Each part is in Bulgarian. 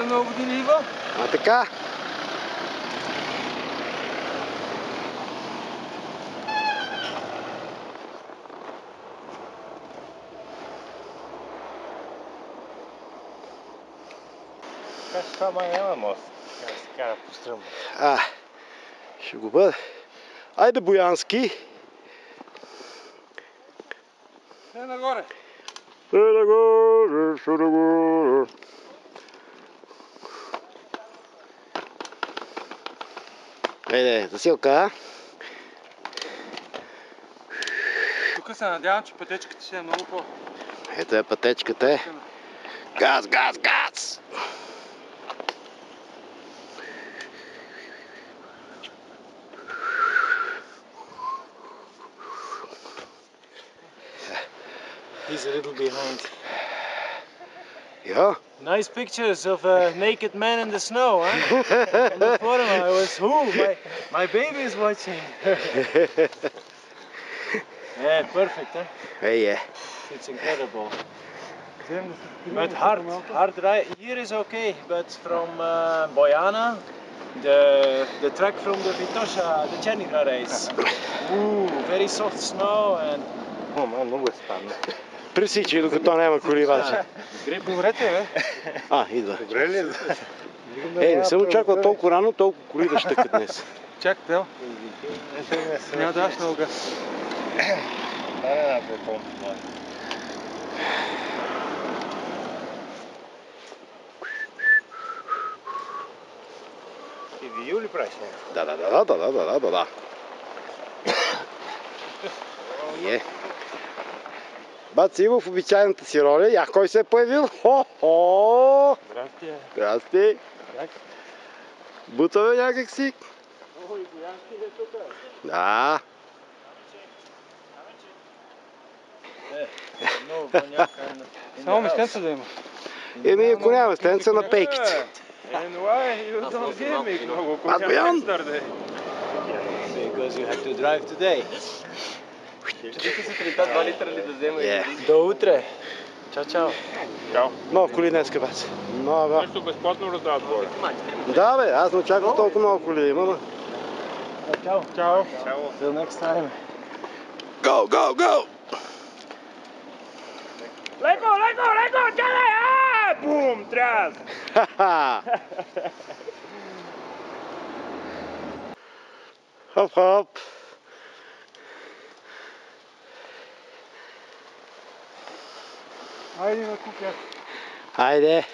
много години, Иво? А така? Така че това май няма мост. Как се кара по стръмно. Ще го бъде. Айде, Боянски. Е, нагоре. Айде, засилка. Тук се надявам, че пътечката ще е много по... Ето е пътечката. Газ, газ, газ! He's a little behind. Yeah. Nice pictures of a naked man in the snow, huh? On the forum, I was, my baby is watching. Yeah, perfect, huh? Hey, yeah. It's incredible. But hard ride here is okay, but from Bojana, the track from the Vitosha, the Чернига race. Ooh, very soft snow and... О, много е спадна. Пресичай, докато няма коли вече. Добре те, бе. Идва. Добре ли? Не съм очаквал толкова рано, толкова коли да щъкат днес. Чак, тел. Няма да даш много газ. Дай една бутон. И видео ли правиш нещо? Да. Е. Баци Иво в обичайната си роля. Я кой се е появил? Хо-хо! Здрасти. Здрасти. Как? Бутаме някак си. Ой, Боянски е тук. Да. Много гоняка. Само местенца да има. Ако няма стенца на пейките. And why you don't give me много Аз Боян. yesterday? Because you have to drive today. Вика сутринта 2 литра ли да взема? До утре. Чао, чао. Много коли днеска, бе. Много. Нещо безплатно раздават горе. Да, бе, аз не очаквах толкова много коли да има, но... Чао. Чао. Till next time. Go! Леко, чакай! Бум, тряс! Хоп. Хайде на купя. Хайде.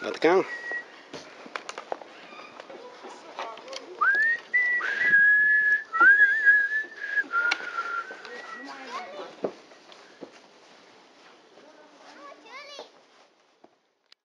А така?